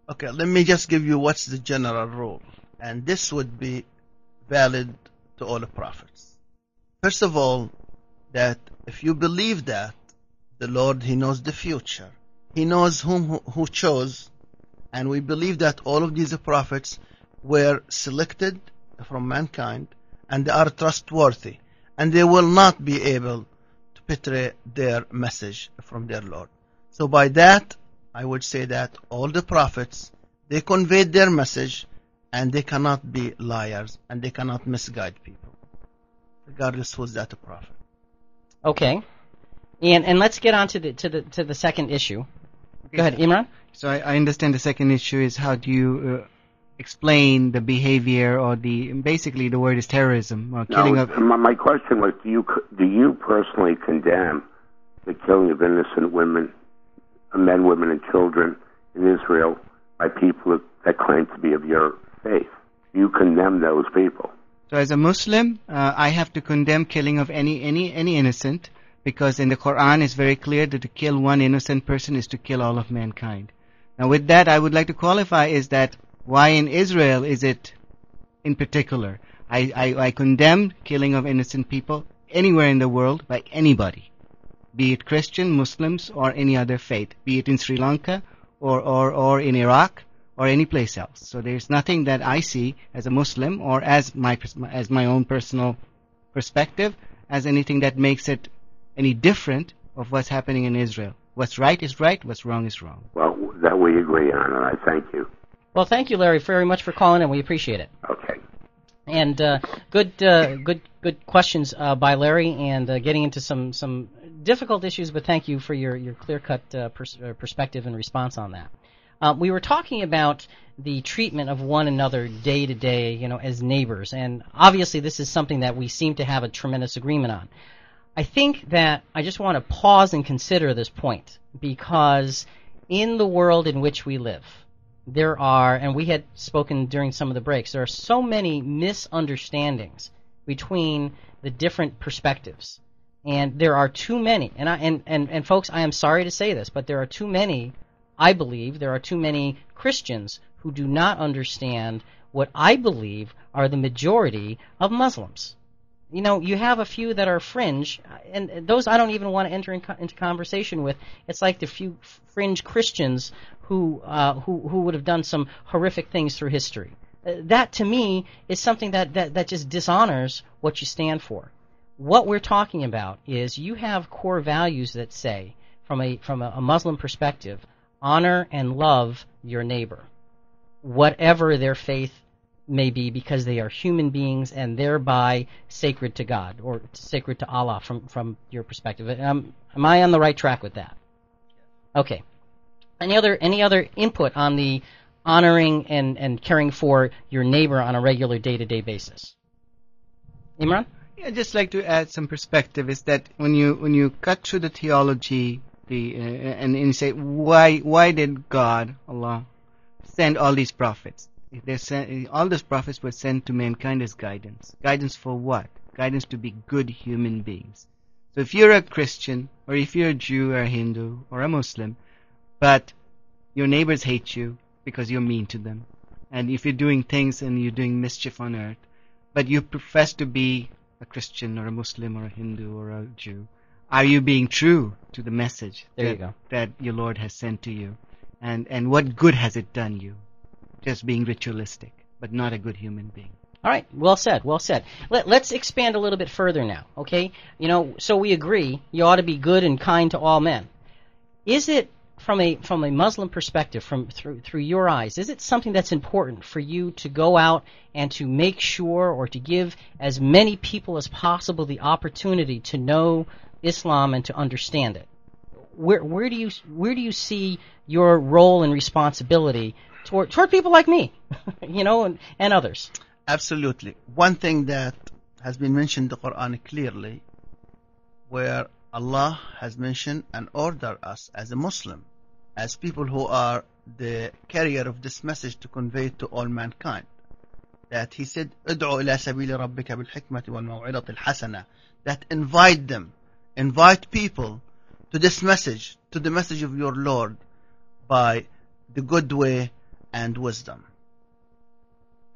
Okay, let me just give you what's the general rule, and this would be valid to all the prophets. First of all, that if you believe that the Lord, He knows the future, He knows who chose, and we believe that all of these prophets were selected from mankind, and they are trustworthy, and they will not be able to betray their message from their Lord. So by that, I would say that all the prophets, they conveyed their message, and they cannot be liars, and they cannot misguide people, regardless who's that prophet. Okay, and let's get on to the second issue. Go ahead, Imran. So I understand the second issue is how do you explain the behavior or basically the word is terrorism or killing of. My question was, do you personally condemn the killing of innocent women, men, women, and children in Israel by people that claim to be of your faith? Do you condemn those people? So as a Muslim, I have to condemn killing of any innocent, because in the Quran it's very clear that to kill one innocent person is to kill all of mankind. Now with that, I would like to qualify is that why in Israel is it in particular? I condemn killing of innocent people anywhere in the world by anybody, be it Christian, Muslims, or any other faith, be it in Sri Lanka or in Iraq or any place else. So there's nothing that I see as a Muslim or as my own personal perspective as anything that makes it any different of what's happening in Israel. What's right is right, what's wrong is wrong. Well, that we agree on, and I thank you. Well, thank you, Larry, very much for calling in. We appreciate it. Okay. And good questions by Larry, and getting into some difficult issues. But thank you for your clear-cut perspective and response on that. We were talking about the treatment of one another day to day, as neighbors, and obviously this is something that we seem to have a tremendous agreement on. I think that I just want to pause and consider this point, because in the world in which we live, there are, and we had spoken during some of the breaks, there are so many misunderstandings between the different perspectives, and there are too many. And folks, I am sorry to say this, but there are too many. I believe there are too many Christians who do not understand what I believe are the majority of Muslims. You have a few that are fringe, and those I don't even want to enter into conversation with. It's like the few fringe Christians who would have done some horrific things through history. That, to me, is something that just dishonors what you stand for. What we're talking about is you have core values that say, from a Muslim perspective, honor and love your neighbor, whatever their faith may be, because they are human beings and thereby sacred to God or sacred to Allah from your perspective. Am I on the right track with that? Okay. Any other input on the honoring and caring for your neighbor on a regular day-to-day basis? Imran? Yeah, I'd just like to add some perspective. Is that when you cut through the theology, and you say why did God, Allah, send all these prophets? All those prophets were sent to mankind as guidance. Guidance for what? Guidance to be good human beings. So if you're a Christian, or if you're a Jew or a Hindu or a Muslim, but your neighbors hate you because you're mean to them, and if you're doing things and you're doing mischief on earth, but you profess to be a Christian or a Muslim or a Hindu or a Jew, are you being true to the message that your Lord has sent to you? And what good has it done you? Just being ritualistic, but not a good human being. All right, well said, well said. Let's expand a little bit further now, okay? So we agree you ought to be good and kind to all men. Is it, from a Muslim perspective, through your eyes, is it something that's important for you to go out and to make sure, or to give as many people as possible the opportunity to know Islam and to understand it? Where do you see your role and responsibility toward people like me, and others? Absolutely. One thing that has been mentioned in the Quran clearly, where Allah has mentioned and ordered us as a Muslim, as people who are the carrier of this message to convey to all mankind, that He said, "Ud'u ila sabili rabbika bil hikmati wal maw'idati al hasana," that invite people to this message, to the message of your Lord, by the good way and wisdom.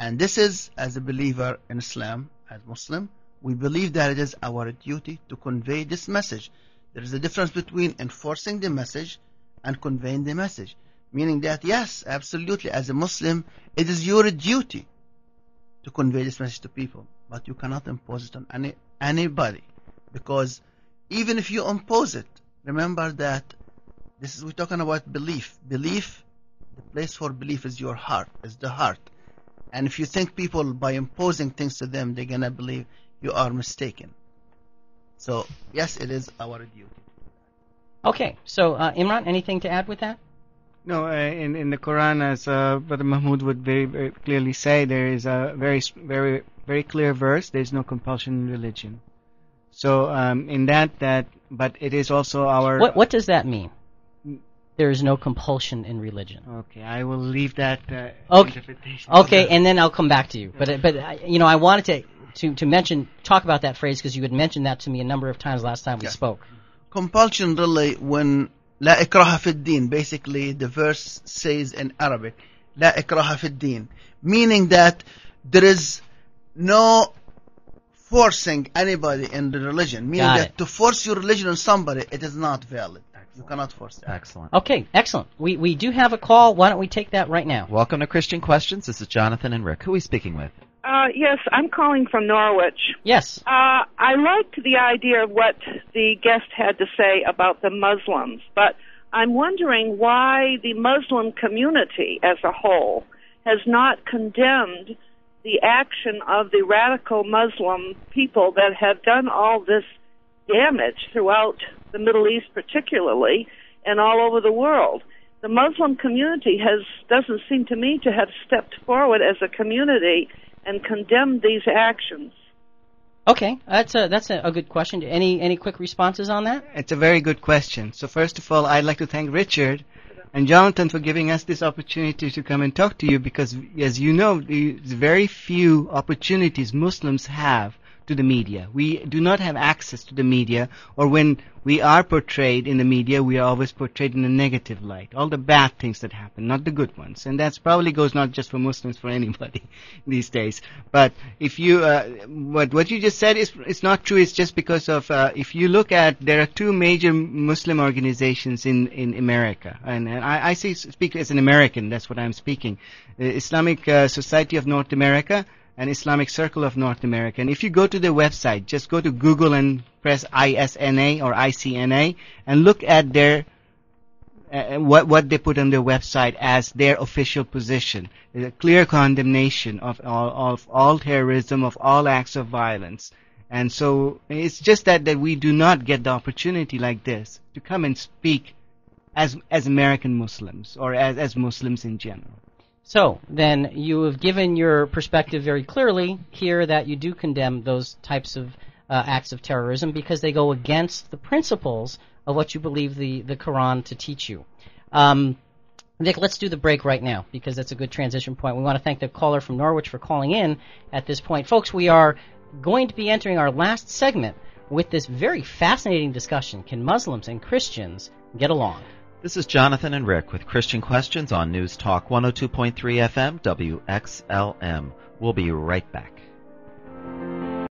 And this is, as a believer in Islam, as Muslim, we believe that it is our duty to convey this message. There is a difference between enforcing the message and conveying the message. Meaning that, yes, absolutely, as a Muslim, it is your duty to convey this message to people. But you cannot impose it on anybody. Because even if you impose it, remember that we're talking about belief. Belief, the place for belief is your heart, is the heart. And if you think people, by imposing things to them, they're going to believe, you are mistaken. So, yes, it is our duty. Okay, so Imran, anything to add with that? No, in the Quran, as Brother Mahmoud would very, very clearly say, there is a very, very clear verse. There is no compulsion in religion. So in that, but it is also our. What does that mean? There is no compulsion in religion. Okay, I will leave that Okay. interpretation. Okay, and then I'll come back to you. But I wanted to talk about that phrase because you had mentioned that to me a number of times last time we spoke. Compulsion, really, when لا إكراه في الدين, basically the verse says in Arabic, لا إكراه في الدين, meaning that there is no forcing anybody in the religion, meaning that to force your religion on somebody, it is not valid. You cannot force that. Excellent. Okay, excellent. We do have a call. Why don't we take that right now? Welcome to Christian Questions. This is Jonathan and Rick. Who are we speaking with? Yes, I'm calling from Norwich. Yes. I liked the idea of what the guest had to say about the Muslims, but I'm wondering why the Muslim community as a whole has not condemned the action of the radical Muslim people that have done all this damage throughout the Middle East particularly and all over the world. The Muslim community doesn't seem to me to have stepped forward as a community and condemned these actions. Okay, that's a good question. Any quick responses on that? It's a very good question. So first of all, I'd like to thank Richard and Jonathan for giving us this opportunity to come and talk to you because, as you know, there's very few opportunities Muslims have to the media. We do not have access to the media, or when we are portrayed in the media, we are always portrayed in a negative light. All the bad things that happen, not the good ones. And that probably goes not just for Muslims, for anybody these days. But if you, what you just said is not true. It's just because of, if you look at, there are two major Muslim organizations in America. And I speak as an American, that's what I'm speaking. The Islamic Society of North America and Islamic Circle of North America. And if you go to their website, just go to Google and press ISNA or ICNA and look at their what they put on their website as their official position. There's a clear condemnation of all terrorism, of all acts of violence. And so it's just that we do not get the opportunity like this to come and speak as American Muslims or as Muslims in general. So, then, you have given your perspective very clearly here that you do condemn those types of acts of terrorism because they go against the principles of what you believe the Quran to teach you. Nick, let's do the break right now because that's a good transition point. We want to thank the caller from Norwich for calling in at this point. Folks, we are going to be entering our last segment with this very fascinating discussion. Can Muslims and Christians get along? This is Jonathan and Rick with Christian Questions on News Talk 102.3 FM WXLM. We'll be right back.